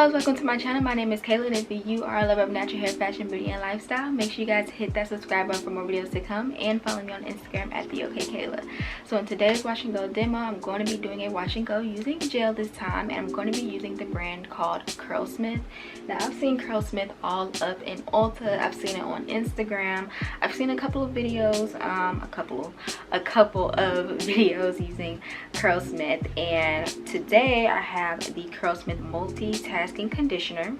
loves, welcome to my channel. My name is Kaela, and if you are a lover of natural hair, fashion, beauty, and lifestyle, make sure you guys hit that subscribe button for more videos to come, and follow me on Instagram at the OKae. So in today's wash and go demo, I'm going to be doing a wash and go using gel this time, and I'm going to be using the brand called Curlsmith. Now I've seen Curlsmith all up in Ulta. I've seen it on Instagram. I've seen a couple of videos, a couple of videos using Curlsmith, and today I have the Curlsmith multitasking conditioner,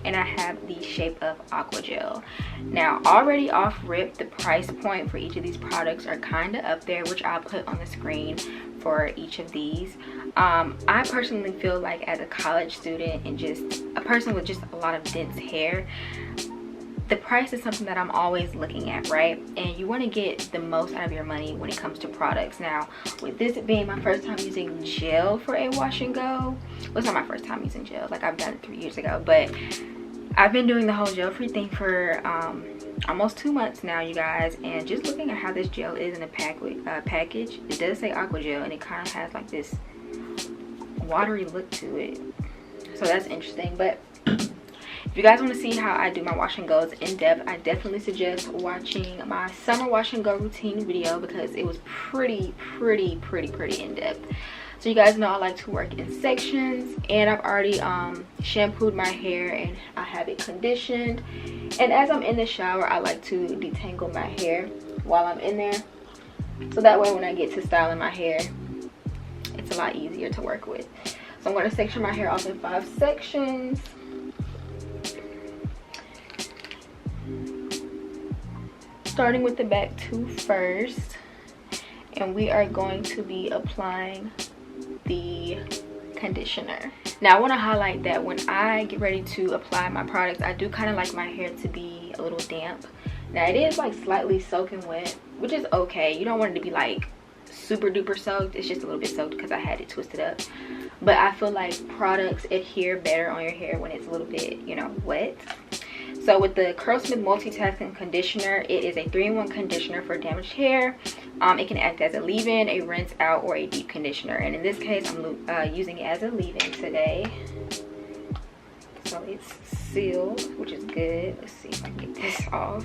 and I have the shape of aqua gel. Now already off rip, the price point for each of these products are kind of up there, which I'll put on the screen for each of these. I personally feel like, as a college student and just a person with just a lot of dense hair, the price is something that I'm always looking at, right? And you want to get the most out of your money when it comes to products. Now, with this being my first time using gel for a wash and go, well, it's not my first time using gel, like I've done it 3 years ago, but I've been doing the whole gel free thing for almost 2 months now, you guys. And just looking at how this gel is in a package, it does say aqua gel, and it kind of has like this watery look to it, so that's interesting. But if you guys want to see how I do my wash and goes in depth, I definitely suggest watching my summer wash and go routine video, because it was pretty in depth. So you guys know I like to work in sections, and I've already shampooed my hair and I have it conditioned. And as I'm in the shower, I like to detangle my hair while I'm in there, so that way when I get to styling my hair, it's a lot easier to work with. So I'm going to section my hair off in 5 sections. Starting with the back 2 first, and we are going to be applying the conditioner. Now I want to highlight that when I get ready to apply my products, I do kind of like my hair to be a little damp. Now it is like slightly soaking wet, which is okay. You don't want it to be like super duper soaked. It's just a little bit soaked because I had it twisted up. But I feel like products adhere better on your hair when it's a little bit, you know, wet. So with the Curlsmith multitasking conditioner, it is a 3-in-1 conditioner for damaged hair. It can act as a leave-in, a rinse out, or a deep conditioner. And in this case, I'm using it as a leave-in today. So it's sealed, which is good. Let's see if I can get this off.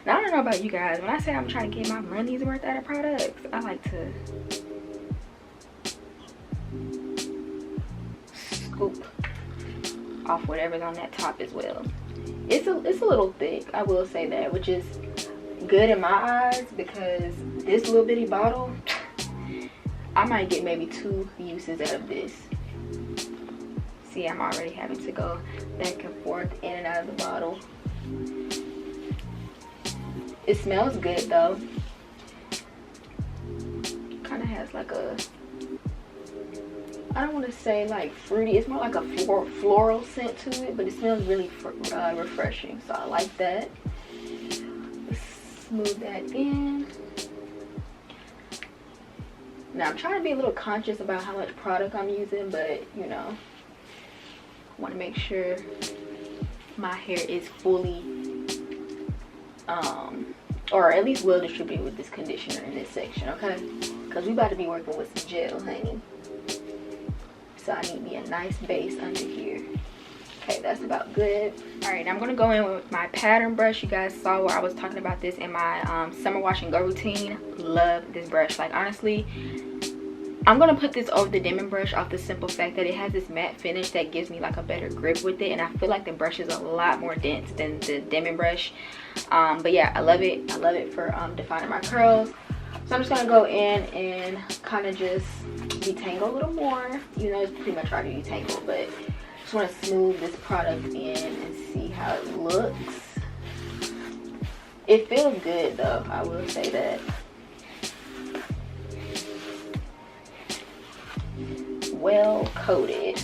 Now I don't know about you guys. When I say I'm trying to get my money's worth out of products, I like to scoop off whatever's on that top as well. It's a little thick, I will say that, which is good in my eyes, because this little bitty bottle, I might get maybe 2 uses out of this. See, I'm already having to go back and forth in and out of the bottle. It smells good though. Kind of has like a, I don't want to say like fruity, it's more like a floral scent to it, but it smells really refreshing, so I like that. Let's smooth that in. Now I'm trying to be a little conscious about how much product I'm using, but you know, I want to make sure my hair is fully or at least well distributed with this conditioner in this section, okay? Because we about to be working with some gel, honey. So I need me a nice base under here. Okay, that's about good. All right, I'm gonna go in with my pattern brush. You guys saw where I was talking about this in my summer wash and go routine. Love this brush. Like, honestly, I'm gonna put this over the Denman brush off the simple fact that it has this matte finish that gives me like a better grip with it, and I feel like the brush is a lot more dense than the Denman brush. But yeah, I love it. I love it for defining my curls. So I'm just gonna go in and kind of just detangle a little more. You know, it's pretty much already detangled, but just want to smooth this product in and see how it looks. It feels good though, I will say that. Well coated.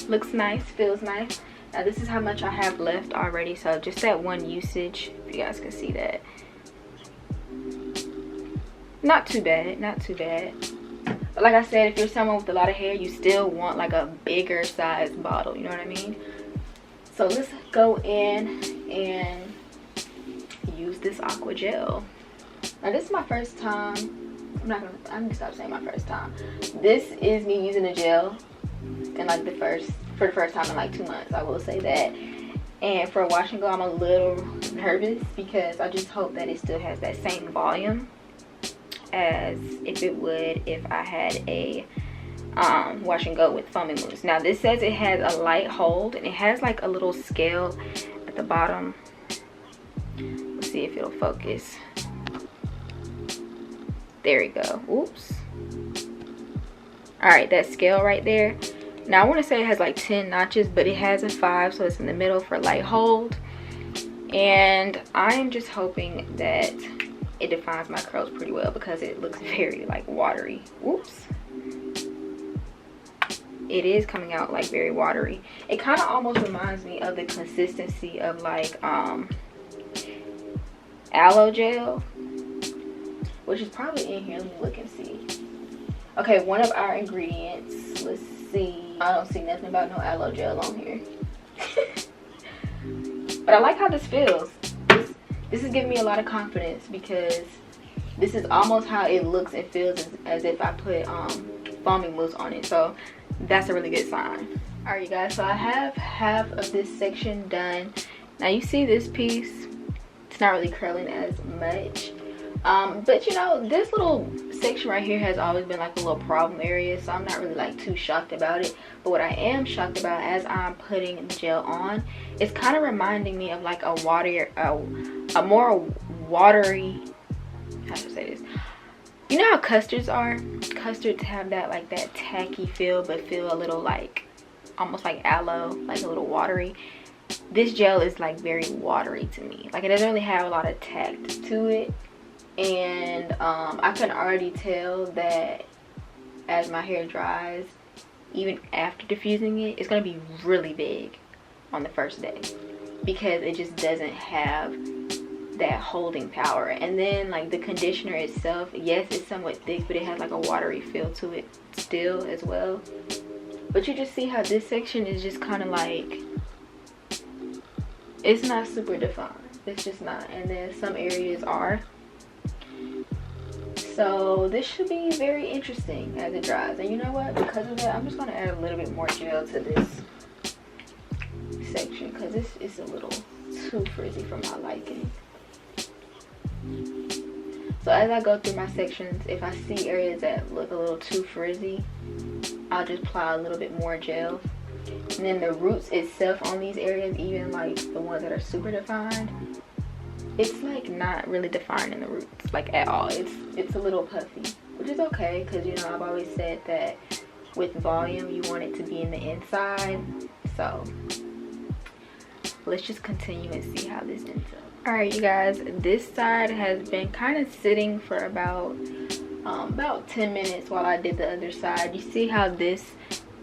Looks nice, feels nice. Now this is how much I have left already, so just that one usage, if you guys can see that. Not too bad, not too bad. But like I said, if you're someone with a lot of hair, you still want like a bigger size bottle, you know what I mean? So let's go in and use this aqua gel. Now this is my first time. I'm gonna stop saying my first time. This is me using a gel in like for the first time in like 2 months, I will say that. And for wash and go, I'm a little nervous because I just hope that it still has that same volume as if it would if I had a wash and go with foaming mousse. Now this says it has a light hold and it has like a little scale at the bottom. Let's see if it'll focus. There we go. Oops. All right, that scale right there. Now I want to say it has like 10 notches, but it has a 5, so it's in the middle for light hold. And I am just hoping that it defines my curls pretty well because it looks very like watery. Whoops. It is coming out like very watery. It kind of almost reminds me of the consistency of like aloe gel, which is probably in here. Let me look and see. Okay, one of our ingredients, let's see. I don't see nothing about no aloe gel on here. But I like how this feels. This is giving me a lot of confidence because this is almost how it looks and feels as if I put foaming mousse on it. So that's a really good sign. All right, you guys, so I have half of this section done. Now you see this piece, it's not really curling as much. But you know, this little section right here has always been like a little problem area, so I'm not really like too shocked about it. But what I am shocked about as I'm putting the gel on, it's kind of reminding me of like a more watery, how to say this, you know how custards are? Custards have that like that tacky feel, but feel a little like almost like aloe, like a little watery. This gel is like very watery to me. Like it doesn't really have a lot of tact to it. And I can already tell that as my hair dries, even after diffusing it, it's going to be really big on the first day because it just doesn't have that holding power. And then like the conditioner itself, yes, it's somewhat thick, but it has like a watery feel to it still as well. But you just see how this section is just kind of like, it's not super defined. It's just not. And then some areas are. So this should be very interesting as it dries. And you know what, because of that, I'm just going to add a little bit more gel to this section because this is a little too frizzy for my liking. So as I go through my sections, if I see areas that look a little too frizzy, I'll just apply a little bit more gel. And then the roots itself on these areas, even like the ones that are super defined, it's like not really defined in the roots like at all. It's a little puffy, which is okay because you know I've always said that with volume you want it to be in the inside. So let's just continue and see how this ends up. All right, you guys, this side has been kind of sitting for about 10 minutes while I did the other side. You see how this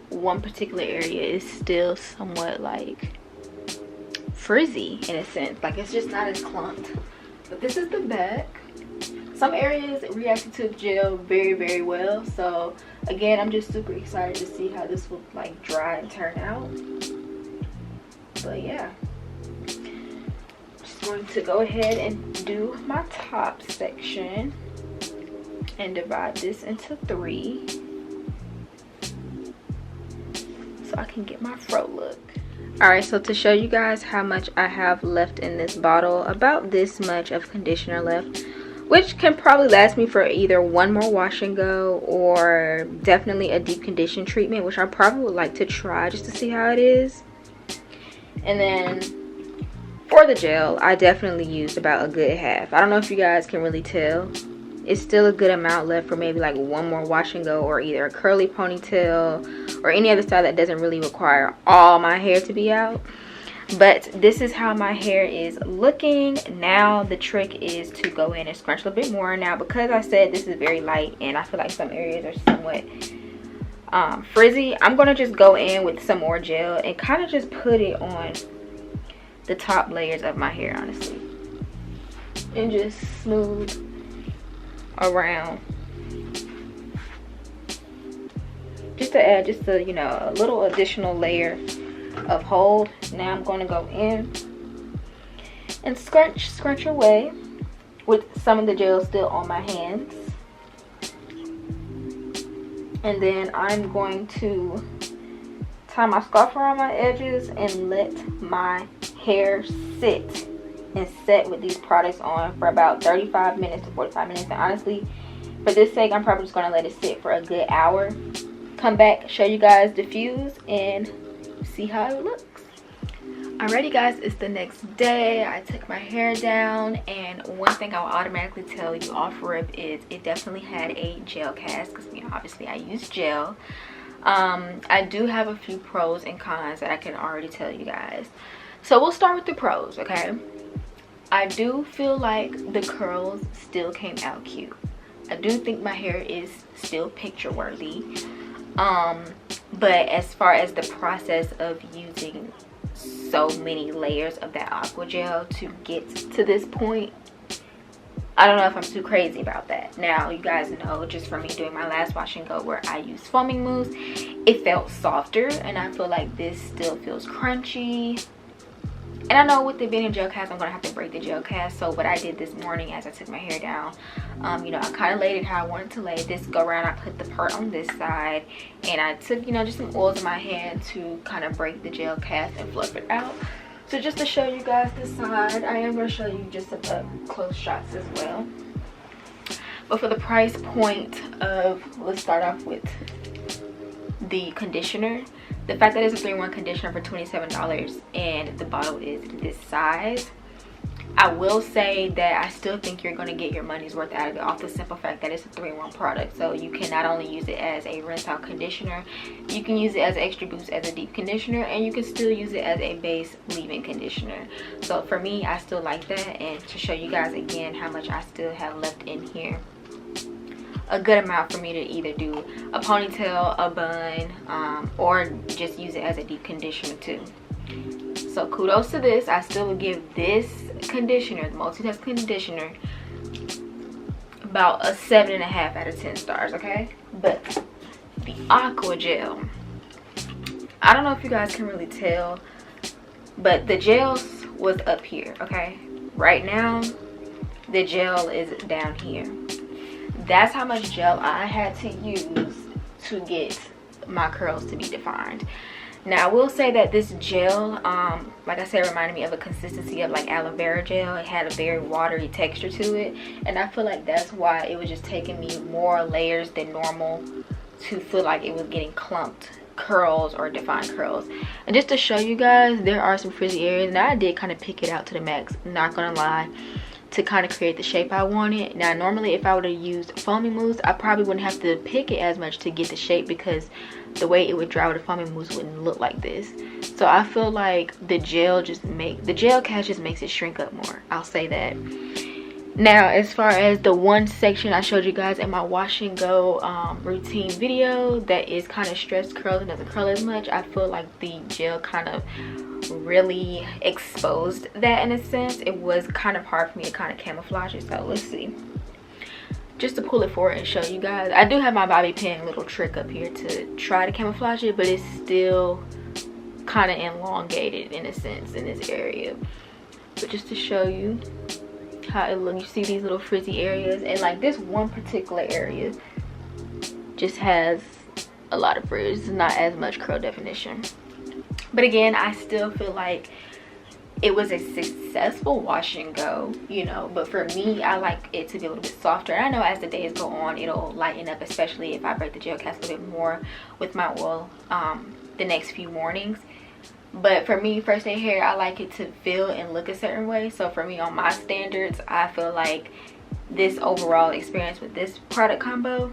one particular area is still somewhat like frizzy in a sense, like it's just not as clumped. But this is the back. Some areas reacted to the gel very, very well. So again, I'm just super excited to see how this will like dry and turn out. But yeah, just going to go ahead and do my top section and divide this into 3 so I can get my fro look. Alright, so to show you guys how much I have left in this bottle, about this much of conditioner left, which can probably last me for either one more wash and go or definitely a deep condition treatment, which I probably would like to try just to see how it is. And then for the gel, I definitely used about a good half. I don't know if you guys can really tell. It's still a good amount left for maybe like one more wash and go or either a curly ponytail or any other style that doesn't really require all my hair to be out. But this is how my hair is looking. Now the trick is to go in and scrunch a little bit more. Now because I said this is very light and I feel like some areas are somewhat frizzy, I'm going to just go in with some more gel and kind of just put it on the top layers of my hair, honestly, and just smooth around, just to add just a, you know, a little additional layer of hold. Now I'm going to go in and scrunch away with some of the gel still on my hands, and then I'm going to tie my scarf around my edges and let my hair sit and set with these products on for about 35 minutes to 45 minutes. And honestly, for this sake, I'm probably just going to let it sit for a good hour. Come back, show you guys diffuse, and see how it looks. Alrighty guys, it's the next day. I took my hair down, and one thing I will automatically tell you off rip is it definitely had a gel cast, because you know, obviously I use gel. I do have a few pros and cons that I can already tell you guys. So we'll start with the pros, okay? I do feel like the curls still came out cute. I do think my hair is still picture worthy. But as far as the process of using so many layers of that aqua gel to get to this point, I don't know if I'm too crazy about that. Now you guys know, just from me doing my last wash and go where I used foaming mousse, it felt softer, and I feel like this still feels crunchy. And I know with it being a gel cast, I'm gonna have to break the gel cast. So what I did this morning as I took my hair down, you know, I kind of laid it how I wanted to lay it. This go around, I put the part on this side, and I took, you know, just some oils in my hand to kind of break the gel cast and fluff it out. So just to show you guys the side, I am going to show you just some up close shots as well. But for the price point of, let's start off with the conditioner. The fact that it's a 3-in-1 conditioner for $27 and the bottle is this size, I will say that I still think you're going to get your money's worth out of it off the simple fact that it's a 3-in-1 product. So you can not only use it as a rinse out conditioner, you can use it as an extra boost as a deep conditioner, and you can still use it as a base leave-in conditioner. So for me, I still like that. And to show you guys again how much I still have left in here, a good amount for me to either do a ponytail, a bun, or just use it as a deep conditioner too. So kudos to this. I still would give this conditioner, the multi-touch conditioner, about a 7.5 out of 10 stars, okay? But the aqua gel, I don't know if you guys can really tell, but the gel was up here, okay? Right now, the gel is down here. That's how much gel I had to use to get my curls to be defined. Now I will say that this gel, like I said, reminded me of a consistency of like aloe vera gel. It had a very watery texture to it, and I feel like that's why it was just taking me more layers than normal to feel like it was getting clumped curls or defined curls. And just to show you guys, there are some frizzy areas. Now I did kind of pick it out to the max, not gonna lie, to kind of create the shape I wanted. Now normally if I would have used foaming mousse, I probably wouldn't have to pick it as much to get the shape, because the way it would dry with the foaming mousse wouldn't look like this. So I feel like the gel cast just makes it shrink up more, I'll say that. Now as far as the one section I showed you guys in my wash and go routine video that is kind of stressed curls and doesn't curl as much, I feel like the gel kind of really exposed that in a sense. It was kind of hard for me to kind of camouflage it. So let's see, just to pull it forward and show you guys, I do have my bobby pin little trick up here to try to camouflage it, but it's still kind of elongated in a sense in this area. But just to show you how it looks, you see these little frizzy areas, and like this one particular area just has a lot of frizz. It's not as much curl definition. But again, I still feel like it was a successful wash and go, you know. But for me, I like it to be a little bit softer. And I know as the days go on, it'll lighten up, especially if I break the gel cast a little bit more with my oil the next few mornings. But for me, first day hair, I like it to feel and look a certain way. So for me, on my standards, I feel like this overall experience with this product combo,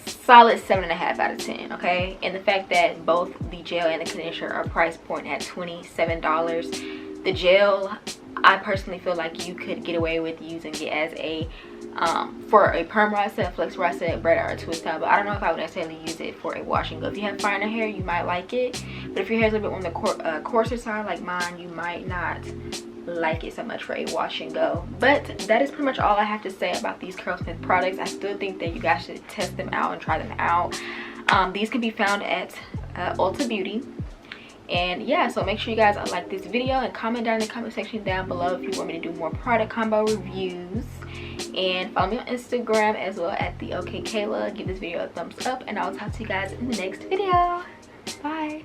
solid 7.5 out of 10, okay? And the fact that both the gel and the conditioner are price point at $27. The gel, I personally feel like you could get away with using it as a for a perm rod set, flex rod set, braid or a twist out. But I don't know if I would necessarily use it for a wash and go. If you have finer hair, you might like it, but if your hair's a little bit on the coarser side like mine, you might not like it so much for a wash and go. But that is pretty much all I have to say about these Curlsmith products. I still think that you guys should test them out and try them out. These can be found at Ulta Beauty. And yeah, so make sure you guys like this video and comment down in the comment section down below if you want me to do more product combo reviews. And follow me on Instagram as well at the OKae. Give this video a thumbs up, and I'll talk to you guys in the next video. Bye.